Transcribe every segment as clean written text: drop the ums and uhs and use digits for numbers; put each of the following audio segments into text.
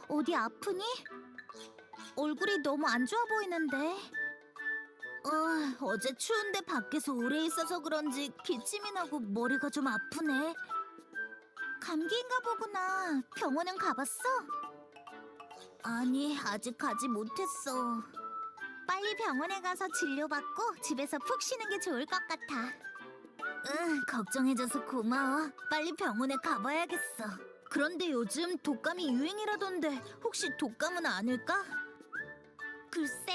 어디 아프니? 얼굴이 너무 안 좋아 보이는데. 어제 추운데 밖에서 오래 있어서 그런지 기침이 나고 머리가 좀 아프네. 감기인가 보구나. 병원은 가봤어? 아니, 아직 가지 못했어. 빨리 병원에 가서 진료받고 집에서 푹 쉬는 게 좋을 것 같아. 응, 걱정해줘서 고마워. 빨리 병원에 가봐야겠어. 그런데 요즘 독감이 유행이라던데 혹시 독감은 아닐까? 글쎄,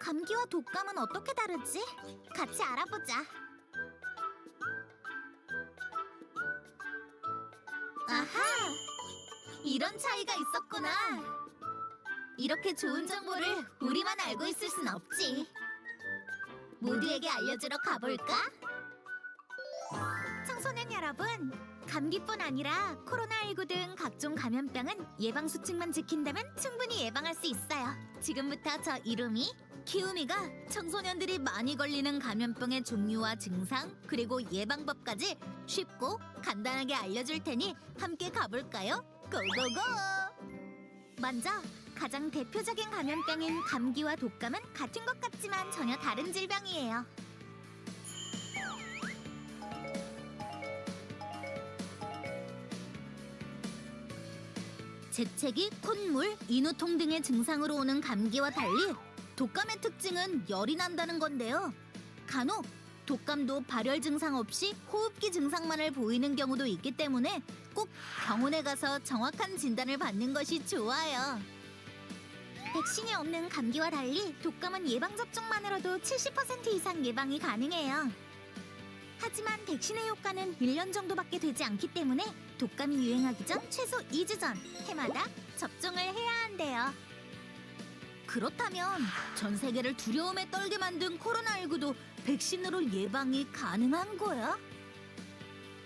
감기와 독감은 어떻게 다르지? 같이 알아보자. 아하! 이런 차이가 있었구나. 이렇게 좋은 정보를 우리만 알고 있을 순 없지. 모두에게 알려주러 가볼까? 청소년 여러분, 감기뿐 아니라 코로나19 등 각종 감염병은 예방수칙만 지킨다면 충분히 예방할 수 있어요. 지금부터 저 이루미, 키우미가 청소년들이 많이 걸리는 감염병의 종류와 증상, 그리고 예방법까지 쉽고 간단하게 알려줄 테니 함께 가볼까요? 고고고! 먼저 가장 대표적인 감염병인 감기와 독감은 같은 것 같지만 전혀 다른 질병이에요. 재채기, 콧물, 인후통 등의 증상으로 오는 감기와 달리 독감의 특징은 열이 난다는 건데요. 간혹 독감도 발열 증상 없이 호흡기 증상만을 보이는 경우도 있기 때문에 꼭 병원에 가서 정확한 진단을 받는 것이 좋아요. 백신이 없는 감기와 달리 독감은 예방접종만으로도 70% 이상 예방이 가능해요. 하지만 백신의 효과는 1년 정도밖에 되지 않기 때문에 독감이 유행하기 전 최소 2주 전 해마다 접종을 해야 한대요. 그렇다면 전 세계를 두려움에 떨게 만든 코로나19도 백신으로 예방이 가능한 거야?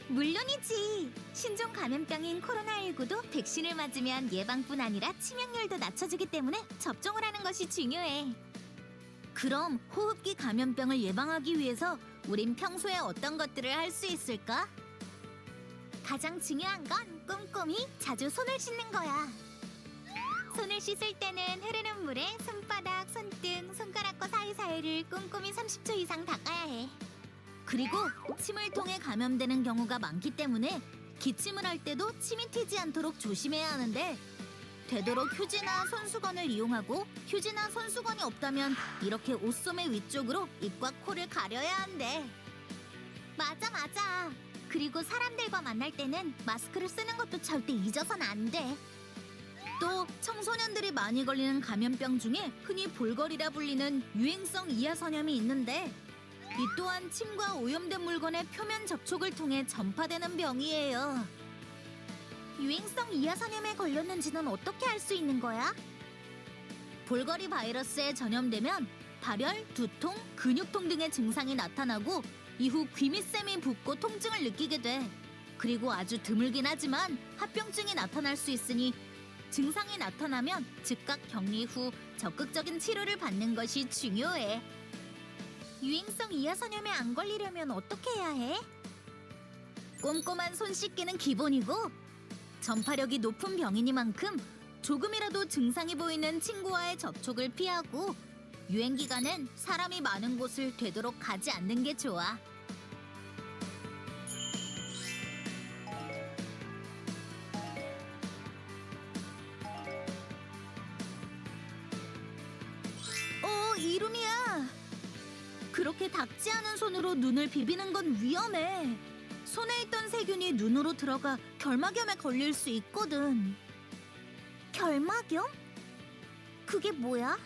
물론이지. 신종 감염병인 코로나19도 백신을 맞으면 예방뿐 아니라 치명률도 낮춰주기 때문에 접종을 하는 것이 중요해. 그럼 호흡기 감염병을 예방하기 위해서 우린 평소에 어떤 것들을 할 수 있을까? 가장 중요한 건 꼼꼼히 자주 손을 씻는 거야. 손을 씻을 때는 흐르는 물에 손바닥, 손등, 손가락과 사이사이를 꼼꼼히 30초 이상 닦아야 해. 그리고 침을 통해 감염되는 경우가 많기 때문에 기침을 할 때도 침이 튀지 않도록 조심해야 하는데 되도록 휴지나 손수건을 이용하고 휴지나 손수건이 없다면 이렇게 옷소매 위쪽으로 입과 코를 가려야 한대. 맞아. 그리고 사람들과 만날 때는 마스크를 쓰는 것도 절대 잊어선 안 돼. 또 청소년들이 많이 걸리는 감염병 중에 흔히 볼거리라 불리는 유행성 이하선염이 있는데 이 또한 침과 오염된 물건의 표면 접촉을 통해 전파되는 병이에요. 유행성 이하선염에 걸렸는지는 어떻게 알 수 있는 거야? 볼거리 바이러스에 전염되면 발열, 두통, 근육통 등의 증상이 나타나고 이후 귀 밑샘이 붓고 통증을 느끼게 돼. 그리고 아주 드물긴 하지만 합병증이 나타날 수 있으니 증상이 나타나면 즉각 격리 후 적극적인 치료를 받는 것이 중요해. 유행성 이하선염에 안 걸리려면 어떻게 해야 해? 꼼꼼한 손 씻기는 기본이고 전파력이 높은 병이니만큼 조금이라도 증상이 보이는 친구와의 접촉을 피하고 유행 기간엔 사람이 많은 곳을 되도록 가지 않는 게 좋아. 이름이야. 그렇게 닦지 않은 손으로 눈을 비비는 건 위험해. 손에 있던 세균이 눈으로 들어가 결막염에 걸릴 수 있거든. 결막염? 그게 뭐야?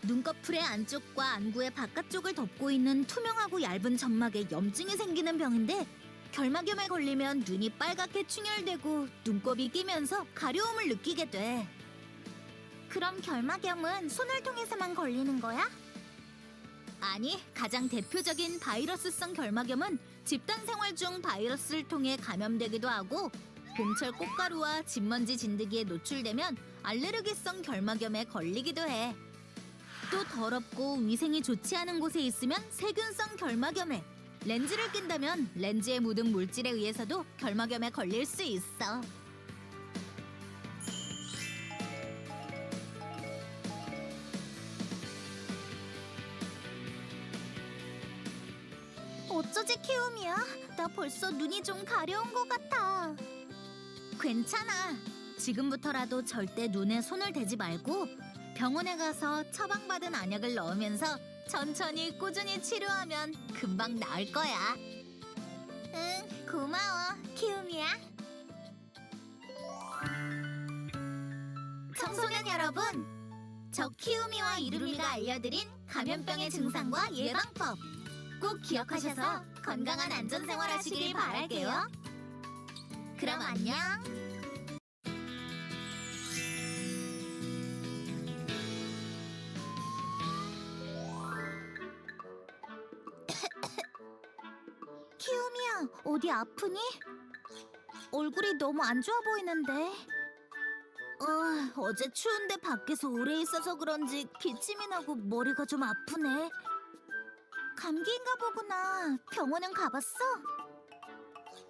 눈꺼풀의 안쪽과 안구의 바깥쪽을 덮고 있는 투명하고 얇은 점막에 염증이 생기는 병인데 결막염에 걸리면 눈이 빨갛게 충혈되고 눈곱이 끼면서 가려움을 느끼게 돼. 그럼 결막염은 손을 통해서만 걸리는 거야? 아니, 가장 대표적인 바이러스성 결막염은 집단 생활 중 바이러스를 통해 감염되기도 하고 봄철 꽃가루와 진먼지 진드기에 노출되면 알레르기성 결막염에 걸리기도 해. 또 더럽고 위생이 좋지 않은 곳에 있으면 세균성 결막염에, 렌즈를 낀다면 렌즈에 묻은 물질에 의해서도 결막염에 걸릴 수 있어. 어쩌지 키움이야? 나 벌써 눈이 좀 가려운 것 같아. 괜찮아. 지금부터라도 절대 눈에 손을 대지 말고 병원에 가서 처방받은 안약을 넣으면서 천천히 꾸준히 치료하면 금방 나을 거야. 응, 고마워, 키움이야. 청소년 여러분, 저 키우미와 이루미가 알려드린 감염병의 증상과 예방법 꼭 기억하셔서 건강한 안전생활 하시길 바랄게요. 그럼 안녕. 키우미야, 어디 아프니? 얼굴이 너무 안 좋아 보이는데. 어제 추운데 밖에서 오래 있어서 그런지 기침이 나고 머리가 좀 아프네. 감기인가 보구나. 병원은 가봤어?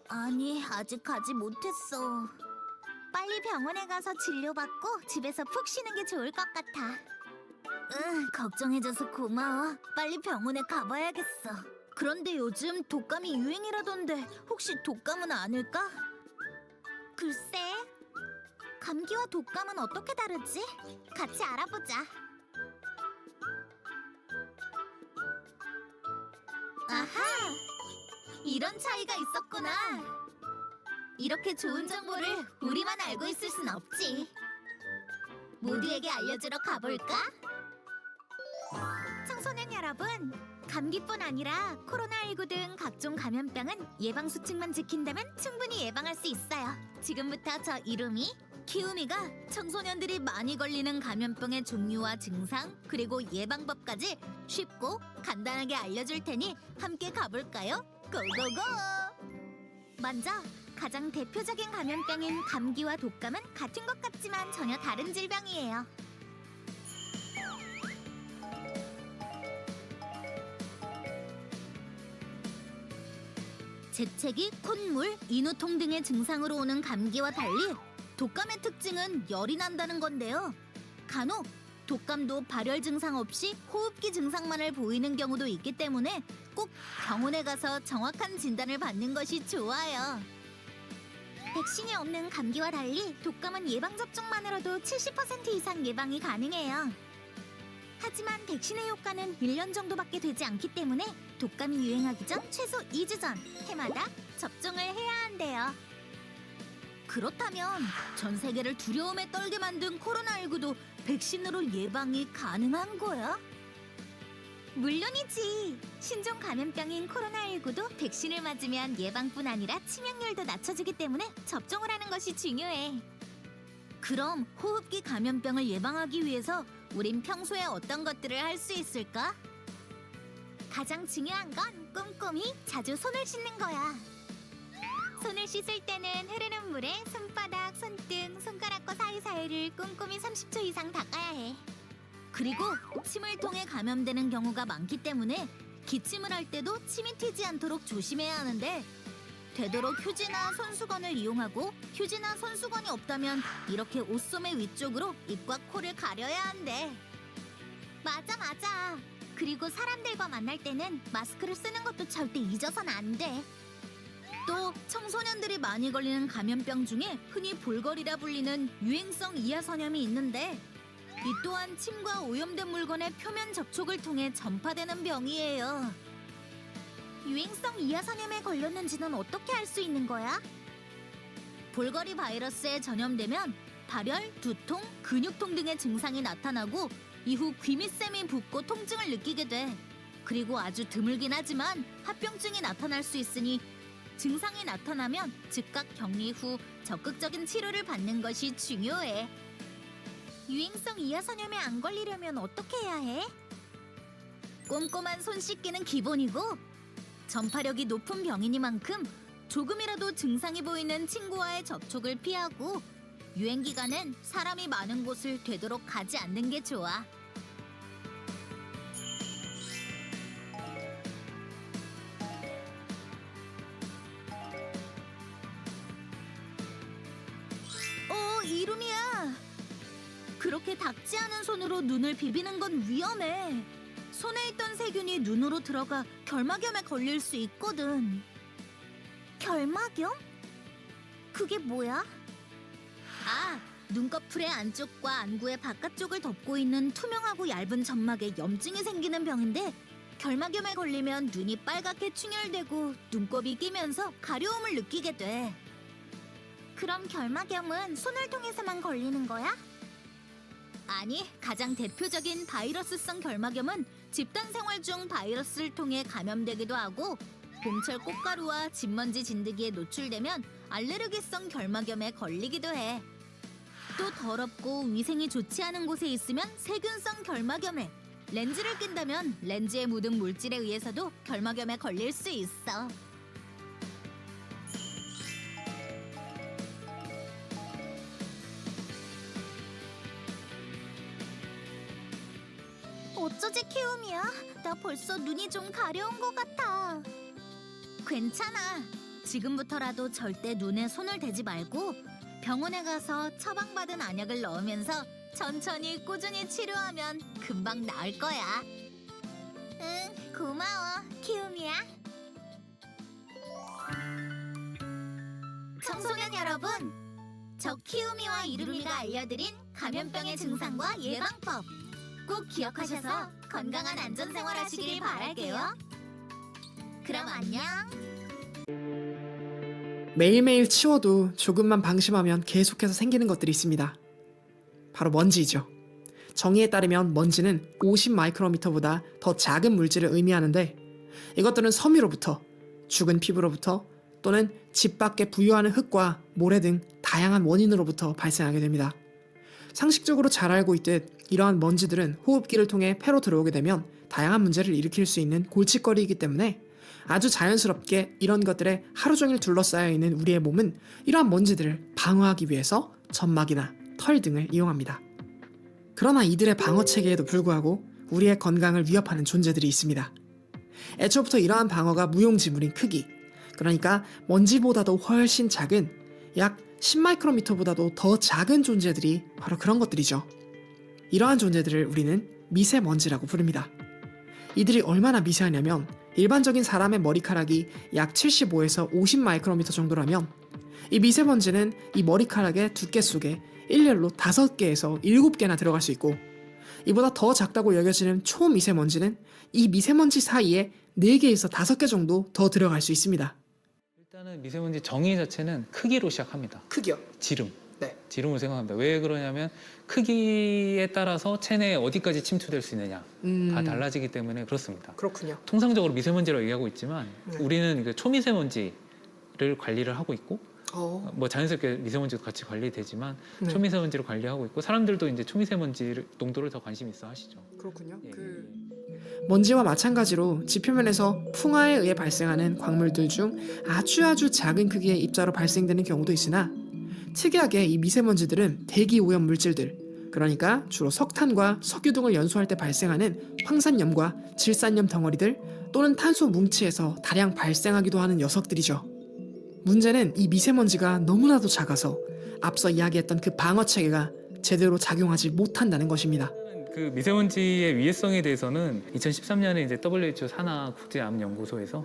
아니, 아직 가지 못했어. 빨리 병원에 가서 진료받고 집에서 푹 쉬는 게 좋을 것 같아. 응, 걱정해줘서 고마워. 빨리 병원에 가봐야겠어. 그런데 요즘 독감이 유행이라던데 혹시 독감은 아닐까? 글쎄, 감기와 독감은 어떻게 다르지? 같이 알아보자. 아하! 이런 차이가 있었구나. 이렇게 좋은 정보를 우리만 알고 있을 순 없지. 모두에게 알려주러 가볼까? 청소년 여러분, 감기뿐 아니라 코로나19 등 각종 감염병은 예방 수칙만 지킨다면 충분히 예방할 수 있어요. 지금부터 저 이루미, 키우미가 청소년들이 많이 걸리는 감염병의 종류와 증상, 그리고 예방법까지 쉽고 간단하게 알려줄 테니 함께 가볼까요? 고고고! 먼저 가장 대표적인 감염병인 감기와 독감은 같은 것 같지만 전혀 다른 질병이에요. 재채기, 콧물, 인후통 등의 증상으로 오는 감기와 달리 독감의 특징은 열이 난다는 건데요. 간혹 독감도 발열 증상 없이 호흡기 증상만을 보이는 경우도 있기 때문에 꼭 병원에 가서 정확한 진단을 받는 것이 좋아요. 백신이 없는 감기와 달리 독감은 예방접종만으로도 70% 이상 예방이 가능해요. 하지만 백신의 효과는 1년 정도밖에 되지 않기 때문에 독감이 유행하기 전 최소 2주 전 해마다 접종을 해야 한대요. 그렇다면 전 세계를 두려움에 떨게 만든 코로나19도 백신으로 예방이 가능한 거야? 물론이지. 신종 감염병인 코로나19도 백신을 맞으면 예방뿐 아니라 치명률도 낮춰주기 때문에 접종을 하는 것이 중요해. 그럼 호흡기 감염병을 예방하기 위해서 우린 평소에 어떤 것들을 할 수 있을까? 가장 중요한 건 꼼꼼히 자주 손을 씻는 거야. 손을 씻을 때는 흐르는 물에 손바닥, 손등, 손가락과 사이사이를 꼼꼼히 30초 이상 닦아야 해. 그리고 침을 통해 감염되는 경우가 많기 때문에 기침을 할 때도 침이 튀지 않도록 조심해야 하는데 되도록 휴지나 손수건을 이용하고 휴지나 손수건이 없다면 이렇게 옷소매 위쪽으로 입과 코를 가려야 한대. 맞아. 그리고 사람들과 만날 때는 마스크를 쓰는 것도 절대 잊어서는 안 돼. 또 청소년들이 많이 걸리는 감염병 중에 흔히 볼거리라 불리는 유행성 이하선염이 있는데 이 또한 침과 오염된 물건의 표면 접촉을 통해 전파되는 병이에요. 유행성 이하선염에 걸렸는지는 어떻게 알 수 있는 거야? 볼거리 바이러스에 전염되면 발열, 두통, 근육통 등의 증상이 나타나고 이후 귀밑샘이 붓고 통증을 느끼게 돼. 그리고 아주 드물긴 하지만 합병증이 나타날 수 있으니 증상이 나타나면 즉각 격리 후 적극적인 치료를 받는 것이 중요해. 유행성 이하선염에 안 걸리려면 어떻게 해야 해? 꼼꼼한 손 씻기는 기본이고 전파력이 높은 병이니만큼 조금이라도 증상이 보이는 친구와의 접촉을 피하고 유행 기간엔 사람이 많은 곳을 되도록 가지 않는 게 좋아. 이루미야. 그렇게 닦지 않은 손으로 눈을 비비는 건 위험해. 손에 있던 세균이 눈으로 들어가 결막염에 걸릴 수 있거든. 결막염? 그게 뭐야? 아, 눈꺼풀의 안쪽과 안구의 바깥쪽을 덮고 있는 투명하고 얇은 점막에 염증이 생기는 병인데 결막염에 걸리면 눈이 빨갛게 충혈되고 눈곱이 끼면서 가려움을 느끼게 돼. 그럼 결막염은 손을 통해서만 걸리는 거야? 아니, 가장 대표적인 바이러스성 결막염은 집단 생활 중 바이러스를 통해 감염되기도 하고 봄철 꽃가루와 진먼지 진드기에 노출되면 알레르기성 결막염에 걸리기도 해. 또 더럽고 위생이 좋지 않은 곳에 있으면 세균성 결막염에, 렌즈를 낀다면 렌즈에 묻은 물질에 의해서도 결막염에 걸릴 수 있어. 어쩌지 키움이야? 나 벌써 눈이 좀 가려운 것 같아. 괜찮아. 지금부터라도 절대 눈에 손을 대지 말고 병원에 가서 처방받은 안약을 넣으면서 천천히 꾸준히 치료하면 금방 나을 거야. 응, 고마워, 키움이야. 청소년 여러분, 저 키움이와 이루미가 알려드린 감염병의 증상과 예방법 꼭 기억하셔서 건강한 안전생활 하시길 바랄게요. 그럼 안녕. 매일매일 치워도 조금만 방심하면 계속해서 생기는 것들이 있습니다. 바로 먼지이죠. 정의에 따르면 먼지는 50 마이크로미터보다 더 작은 물질을 의미하는데 이것들은 섬유로부터, 죽은 피부로부터 또는 집 밖에 부유하는 흙과 모래 등 다양한 원인으로부터 발생하게 됩니다. 상식적으로 잘 알고 있듯 이러한 먼지들은 호흡기를 통해 폐로 들어오게 되면 다양한 문제를 일으킬 수 있는 골칫거리이기 때문에 아주 자연스럽게 이런 것들에 하루 종일 둘러싸여 있는 우리의 몸은 이러한 먼지들을 방어하기 위해서 점막이나 털 등을 이용합니다. 그러나 이들의 방어 체계에도 불구하고 우리의 건강을 위협하는 존재들이 있습니다. 애초부터 이러한 방어가 무용지물인 크기, 그러니까 먼지보다도 훨씬 작은 약 10마이크로미터보다도 더 작은 존재들이 바로 그런 것들이죠. 이러한 존재들을 우리는 미세먼지라고 부릅니다. 이들이 얼마나 미세하냐면 일반적인 사람의 머리카락이 약 75에서 50 마이크로미터 정도라면 이 미세먼지는 이 머리카락의 두께 속에 일렬로 5개에서 7개나 들어갈 수 있고 이보다 더 작다고 여겨지는 초미세먼지는 이 미세먼지 사이에 4개에서 5개 정도 더 들어갈 수 있습니다. 일단은 미세먼지 정의 자체는 크기로 시작합니다. 크기요? 지름. 네. 지름을 생각합니다. 왜 그러냐면 크기에 따라서 체내에 어디까지 침투될 수 있느냐 다 달라지기 때문에 그렇습니다. 그렇군요. 통상적으로 미세먼지라고 얘기하고 있지만 네. 우리는 그 초미세먼지를 관리를 하고 있고 뭐 자연스럽게 미세먼지도 같이 관리되지만 네. 초미세먼지를 관리하고 있고 사람들도 이제 초미세먼지 농도를 더 관심 있어 하시죠. 그렇군요. 예, 먼지와 마찬가지로 지표면에서 풍화에 의해 발생하는 광물들 중 아주 작은 크기의 입자로 발생되는 경우도 있으나 특이하게 이 미세먼지들은 대기 오염 물질들, 그러니까 주로 석탄과 석유 등을 연소할 때 발생하는 황산염과 질산염 덩어리들 또는 탄소 뭉치에서 다량 발생하기도 하는 녀석들이죠. 문제는 이 미세먼지가 너무나도 작아서 앞서 이야기했던 그 방어 체계가 제대로 작용하지 못한다는 것입니다. 그 미세먼지의 위해성에 대해서는 2013년에 이제 WHO 산하 국제암연구소에서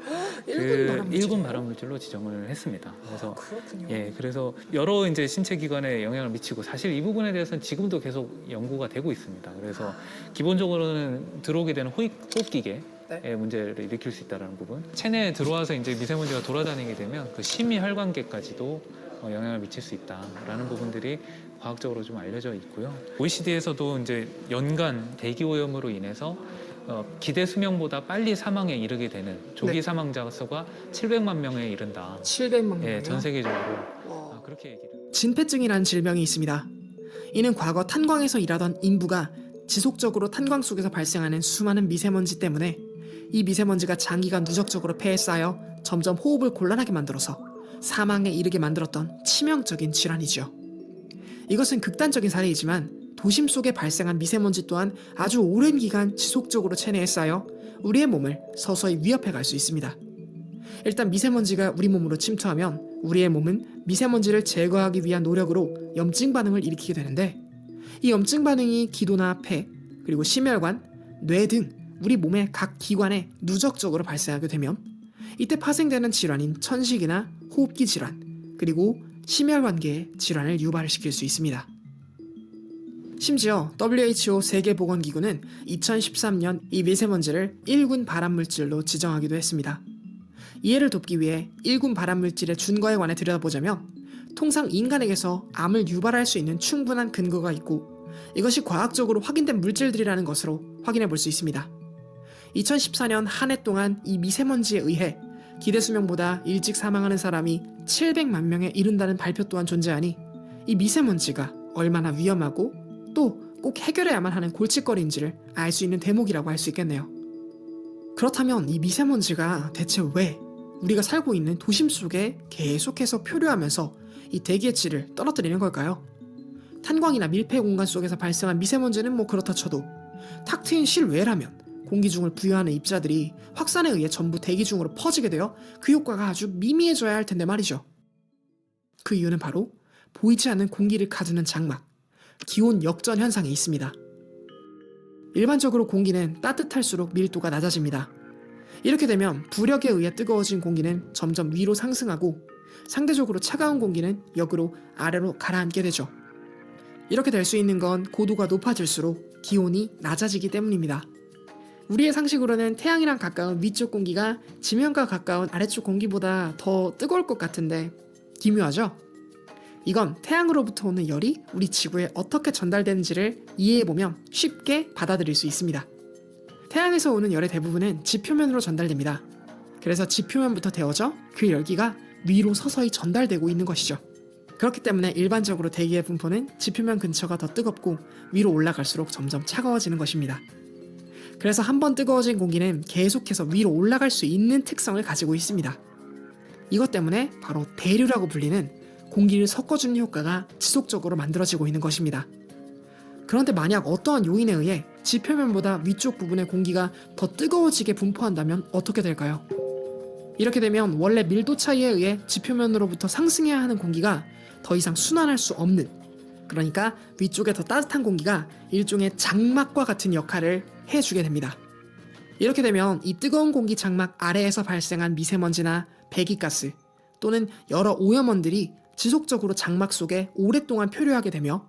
일군 발암물질로 지정을 했습니다. 그래서 그렇군요. 예, 그래서 여러 이제 신체 기관에 영향을 미치고 사실 이 부분에 대해서는 지금도 계속 연구가 되고 있습니다. 그래서 기본적으로는 들어오게 되는 호흡기계 의 문제를 일으킬 수 있다는 부분. 체내에 들어와서 이제 미세먼지가 돌아다니게 되면 그 심위혈관계까지도 영향을 미칠 수 있다라는 부분들이 과학적으로 좀 알려져 있고요. OECD에서도 이제 연간 대기 오염으로 인해서 기대 수명보다 빨리 사망에 이르게 되는 조기 사망자 수가 700만 명에 이른다. 700만 명이요? 예, 전 세계적으로 그렇게 얘기를. 진폐증이라는 질병이 있습니다. 이는 과거 탄광에서 일하던 인부가 지속적으로 탄광 속에서 발생하는 수많은 미세먼지 때문에 이 미세먼지가 장기간 누적적으로 폐에 쌓여 점점 호흡을 곤란하게 만들어서 사망에 이르게 만들었던 치명적인 질환이죠. 이것은 극단적인 사례이지만 도심 속에 발생한 미세먼지 또한 아주 오랜 기간 지속적으로 체내에 쌓여 우리의 몸을 서서히 위협해 갈 수 있습니다. 일단 미세먼지가 우리 몸으로 침투하면 우리의 몸은 미세먼지를 제거하기 위한 노력으로 염증 반응을 일으키게 되는데 이 염증 반응이 기도나 폐, 그리고 심혈관, 뇌 등 우리 몸의 각 기관에 누적적으로 발생하게 되면 이때 파생되는 질환인 천식이나 호흡기 질환, 그리고 심혈관계의 질환을 유발을 시킬 수 있습니다. 심지어 WHO 세계보건기구는 2013년 이 미세먼지를 1군 발암물질로 지정하기도 했습니다. 이해를 돕기 위해 1군 발암물질의 준거에 관해 들여다보자면 통상 인간에게서 암을 유발할 수 있는 충분한 근거가 있고 이것이 과학적으로 확인된 물질들이라는 것으로 확인해 볼 수 있습니다. 2014년 한 해 동안 이 미세먼지에 의해 기대 수명보다 일찍 사망하는 사람이 700만 명에 이른다는 발표 또한 존재하니 이 미세먼지가 얼마나 위험하고 또 꼭 해결해야만 하는 골칫거리인지를 알 수 있는 대목이라고 할 수 있겠네요. 그렇다면 이 미세먼지가 대체 왜 우리가 살고 있는 도심 속에 계속해서 표류하면서 이 대기의 질을 떨어뜨리는 걸까요? 탄광이나 밀폐 공간 속에서 발생한 미세먼지는 뭐 그렇다 쳐도 탁 트인 실외라면 공기 중을 부여하는 입자들이 확산에 의해 전부 대기 중으로 퍼지게 되어 그 효과가 아주 미미해져야 할 텐데 말이죠. 그 이유는 바로 보이지 않는 공기를 가두는 장막, 기온 역전 현상에 있습니다. 일반적으로 공기는 따뜻할수록 밀도가 낮아집니다. 이렇게 되면 부력에 의해 뜨거워진 공기는 점점 위로 상승하고 상대적으로 차가운 공기는 역으로 아래로 가라앉게 되죠. 이렇게 될 수 있는 건 고도가 높아질수록 기온이 낮아지기 때문입니다. 우리의 상식으로는 태양이랑 가까운 위쪽 공기가 지면과 가까운 아래쪽 공기보다 더 뜨거울 것 같은데 기묘하죠? 이건 태양으로부터 오는 열이 우리 지구에 어떻게 전달되는지를 이해해보면 쉽게 받아들일 수 있습니다. 태양에서 오는 열의 대부분은 지표면으로 전달됩니다. 그래서 지표면부터 데워져 그 열기가 위로 서서히 전달되고 있는 것이죠. 그렇기 때문에 일반적으로 대기의 분포는 지표면 근처가 더 뜨겁고 위로 올라갈수록 점점 차가워지는 것입니다. 그래서 한번 뜨거워진 공기는 계속해서 위로 올라갈 수 있는 특성을 가지고 있습니다. 이것 때문에 바로 대류라고 불리는 공기를 섞어주는 효과가 지속적으로 만들어지고 있는 것입니다. 그런데 만약 어떠한 요인에 의해 지표면보다 위쪽 부분의 공기가 더 뜨거워지게 분포한다면 어떻게 될까요? 이렇게 되면 원래 밀도 차이에 의해 지표면으로부터 상승해야 하는 공기가 더 이상 순환할 수 없는, 그러니까 위쪽에 더 따뜻한 공기가 일종의 장막과 같은 역할을 해주게 됩니다. 이렇게 되면 이 뜨거운 공기 장막 아래에서 발생한 미세먼지나 배기가스 또는 여러 오염원들이 지속적으로 장막 속에 오랫동안 표류하게 되며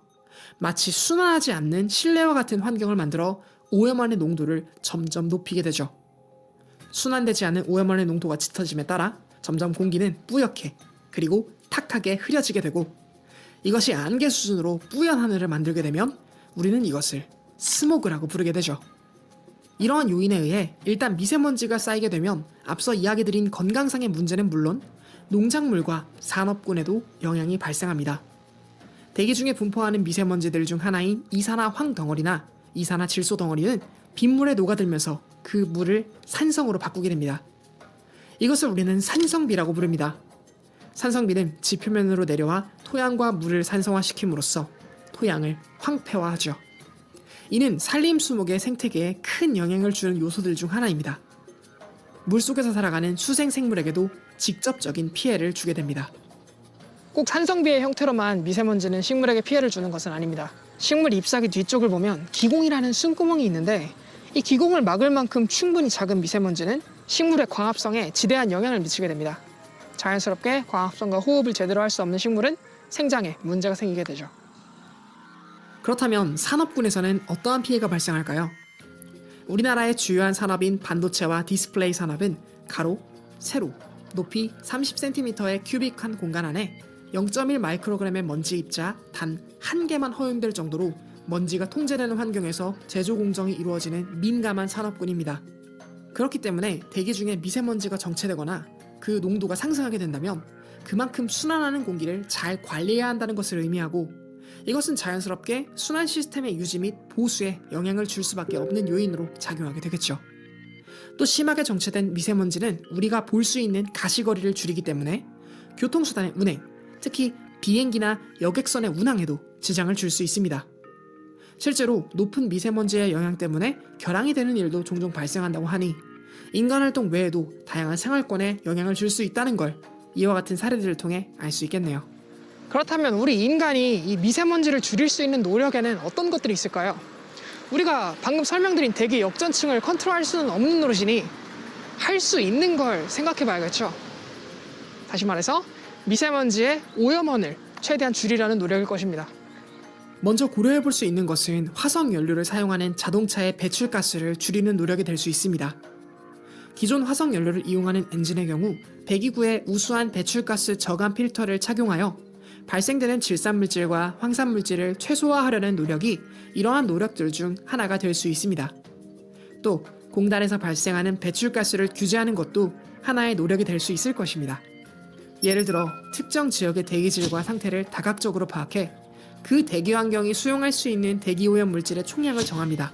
마치 순환하지 않는 실내와 같은 환경을 만들어 오염원의 농도를 점점 높이게 되죠. 순환되지 않은 오염원의 농도가 짙어짐에 따라 점점 공기는 뿌옇게 그리고 탁하게 흐려지게 되고 이것이 안개 수준으로 뿌연 하늘을 만들게 되면 우리는 이것을 스모그라고 부르게 되죠. 이러한 요인에 의해 일단 미세먼지가 쌓이게 되면 앞서 이야기드린 건강상의 문제는 물론 농작물과 산업군에도 영향이 발생합니다. 대기 중에 분포하는 미세먼지들 중 하나인 이산화황 덩어리나 이산화질소 덩어리는 빗물에 녹아들면서 그 물을 산성으로 바꾸게 됩니다. 이것을 우리는 산성비라고 부릅니다. 산성비는 지표면으로 내려와 토양과 물을 산성화시킴으로써 토양을 황폐화하죠. 이는 산림수목의 생태계에 큰 영향을 주는 요소들 중 하나입니다. 물속에서 살아가는 수생생물에게도 직접적인 피해를 주게 됩니다. 꼭 산성비의 형태로만 미세먼지는 식물에게 피해를 주는 것은 아닙니다. 식물 잎사귀 뒤쪽을 보면 기공이라는 숨구멍이 있는데 이 기공을 막을 만큼 충분히 작은 미세먼지는 식물의 광합성에 지대한 영향을 미치게 됩니다. 자연스럽게 광합성과 호흡을 제대로 할 수 없는 식물은 생장에 문제가 생기게 되죠. 그렇다면 산업군에서는 어떠한 피해가 발생할까요? 우리나라의 주요한 산업인 반도체와 디스플레이 산업은 가로, 세로, 높이 30cm의 큐빅한 공간 안에 0.1 마이크로그램의 먼지 입자 단 한 개만 허용될 정도로 먼지가 통제되는 환경에서 제조 공정이 이루어지는 민감한 산업군입니다. 그렇기 때문에 대기 중에 미세먼지가 정체되거나 그 농도가 상승하게 된다면 그만큼 순환하는 공기를 잘 관리해야 한다는 것을 의미하고 이것은 자연스럽게 순환 시스템의 유지 및 보수에 영향을 줄 수밖에 없는 요인으로 작용하게 되겠죠. 또 심하게 정체된 미세먼지는 우리가 볼 수 있는 가시거리를 줄이기 때문에 교통수단의 운행, 특히 비행기나 여객선의 운항에도 지장을 줄 수 있습니다. 실제로 높은 미세먼지의 영향 때문에 결항이 되는 일도 종종 발생한다고 하니 인간활동 외에도 다양한 생활권에 영향을 줄 수 있다는 걸 이와 같은 사례들을 통해 알 수 있겠네요. 그렇다면 우리 인간이 이 미세먼지를 줄일 수 있는 노력에는 어떤 것들이 있을까요? 우리가 방금 설명드린 대기 역전층을 컨트롤할 수는 없는 노릇이니 할 수 있는 걸 생각해 봐야겠죠. 다시 말해서 미세먼지의 오염원을 최대한 줄이려는 노력일 것입니다. 먼저 고려해 볼 수 있는 것은 화석 연료를 사용하는 자동차의 배출가스를 줄이는 노력이 될 수 있습니다. 기존 화석 연료를 이용하는 엔진의 경우 배기구에 우수한 배출가스 저감 필터를 착용하여 발생되는 질산물질과 황산물질을 최소화하려는 노력이 이러한 노력들 중 하나가 될 수 있습니다. 또 공단에서 발생하는 배출가스를 규제하는 것도 하나의 노력이 될 수 있을 것입니다. 예를 들어 특정 지역의 대기질과 상태를 다각적으로 파악해 그 대기 환경이 수용할 수 있는 대기오염 물질의 총량을 정합니다.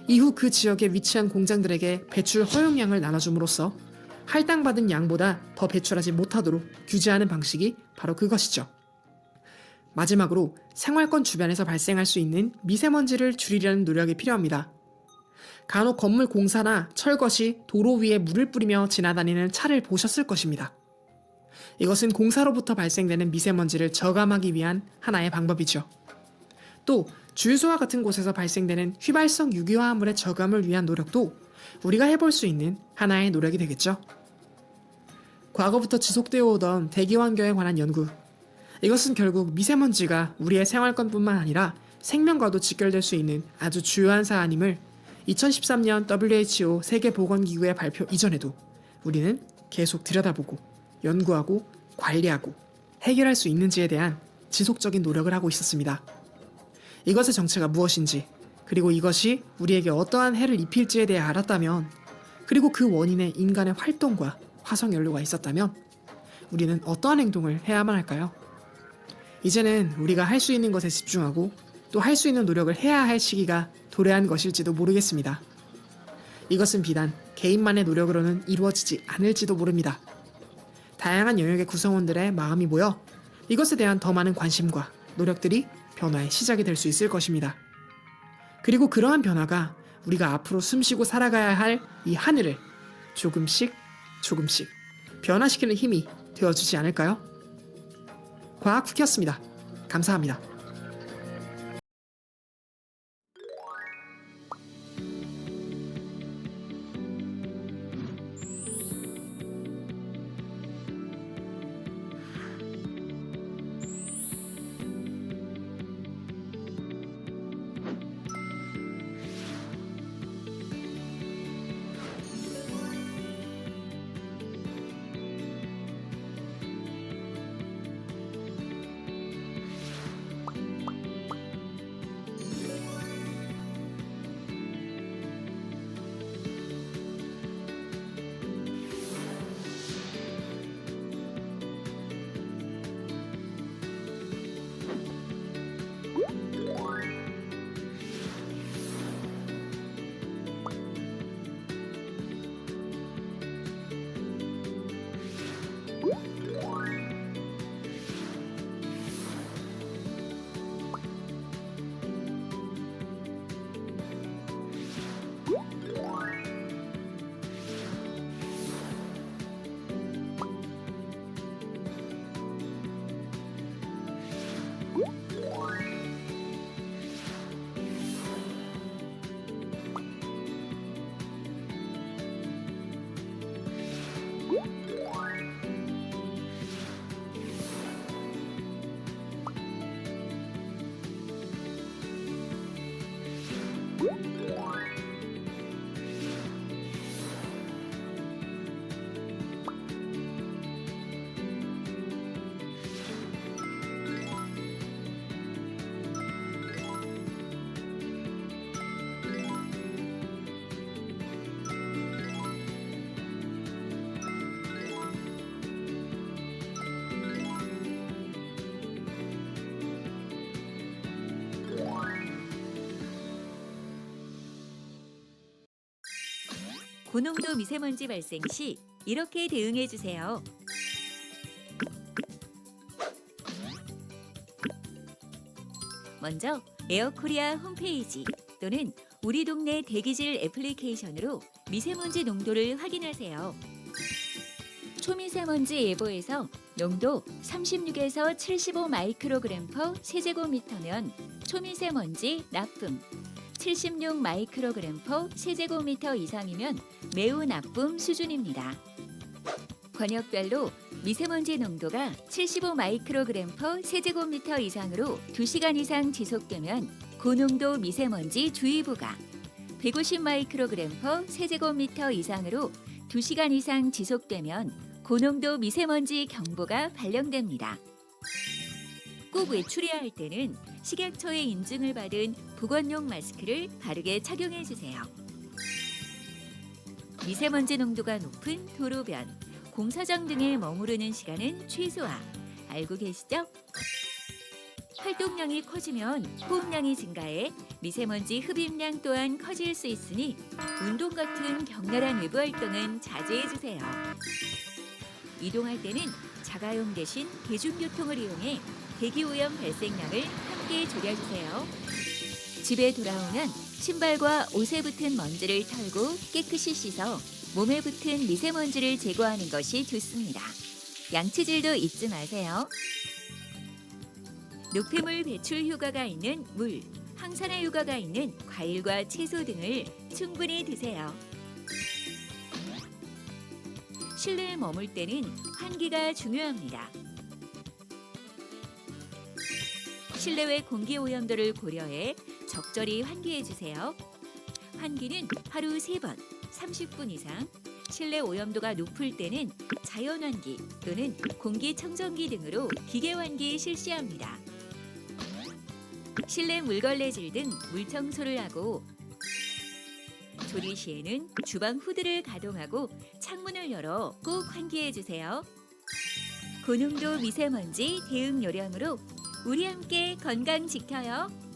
이후 그 지역에 위치한 공장들에게 배출 허용량을 나눠줌으로써 할당받은 양보다 더 배출하지 못하도록 규제하는 방식이 바로 그것이죠. 마지막으로 생활권 주변에서 발생할 수 있는 미세먼지를 줄이려는 노력이 필요합니다. 간혹 건물 공사나 철거 시 도로 위에 물을 뿌리며 지나다니는 차를 보셨을 것입니다. 이것은 공사로부터 발생되는 미세먼지를 저감하기 위한 하나의 방법이죠. 또 주유소와 같은 곳에서 발생되는 휘발성 유기화합물의 저감을 위한 노력도 우리가 해볼 수 있는 하나의 노력이 되겠죠. 과거부터 지속되어 오던 대기 환경에 관한 연구, 이것은 결국 미세먼지가 우리의 생활권뿐만 아니라 생명과도 직결될 수 있는 아주 주요한 사안임을 2013년 WHO 세계보건기구의 발표 이전에도 우리는 계속 들여다보고 연구하고 관리하고 해결할 수 있는지에 대한 지속적인 노력을 하고 있었습니다. 이것의 정체가 무엇인지, 그리고 이것이 우리에게 어떠한 해를 입힐지에 대해 알았다면, 그리고 그 원인에 인간의 활동과 화석연료가 있었다면 우리는 어떠한 행동을 해야만 할까요? 이제는 우리가 할 수 있는 것에 집중하고 또 할 수 있는 노력을 해야 할 시기가 도래한 것일지도 모르겠습니다. 이것은 비단 개인만의 노력으로는 이루어지지 않을지도 모릅니다. 다양한 영역의 구성원들의 마음이 모여 이것에 대한 더 많은 관심과 노력들이 변화의 시작이 될 수 있을 것입니다. 그리고 그러한 변화가 우리가 앞으로 숨쉬고 살아가야 할 이 하늘을 조금씩 변화시키는 힘이 되어주지 않을까요? 과학 후키였습니다. 감사합니다. 고농도 미세먼지 발생 시 이렇게 대응해 주세요. 먼저 에어코리아 홈페이지 또는 우리 동네 대기질 애플리케이션으로 미세먼지 농도를 확인하세요. 초미세먼지 예보에서 농도 36에서 75 마이크로그램 퍼 세제곱미터면 초미세먼지 나쁨, 76 마이크로그램 퍼 세제곱미터 이상이면 매우 나쁨 수준입니다. 권역별로 미세먼지 농도가 75 마이크로그램 퍼 세제곱미터 이상으로 2시간 이상 지속되면 고농도 미세먼지 주의보가, 150 마이크로그램 퍼 세제곱미터 이상으로 2시간 이상 지속되면 고농도 미세먼지 경보가 발령됩니다. 꼭 외출해야 할 때는 식약처의 인증을 받은 보건용 마스크를 바르게 착용해 주세요. 미세먼지 농도가 높은 도로변, 공사장 등에 머무르는 시간은 최소화. 알고 계시죠? 활동량이 커지면 호흡량이 증가해 미세먼지 흡입량 또한 커질 수 있으니 운동 같은 격렬한 외부 활동은 자제해 주세요. 이동할 때는 자가용 대신 대중교통을 이용해 대기오염 발생량을 함께 줄여주세요. 집에 돌아오면 신발과 옷에 붙은 먼지를 털고 깨끗이 씻어 몸에 붙은 미세먼지를 제거하는 것이 좋습니다. 양치질도 잊지 마세요. 노폐물 배출 효과가 있는 물, 항산화 효과가 있는 과일과 채소 등을 충분히 드세요. 실내에 머물 때는 환기가 중요합니다. 실내외 공기 오염도를 고려해 적절히 환기해 주세요. 환기는 하루 3번, 30분 이상, 실내 오염도가 높을 때는 자연 환기 또는 공기청정기 등으로 기계 환기 실시합니다. 실내 물걸레질 등 물 청소를 하고 조리 시에는 주방 후드를 가동하고 창문을 열어 꼭 환기해 주세요. 고농도 미세먼지 대응 요령으로 우리 함께 건강 지켜요.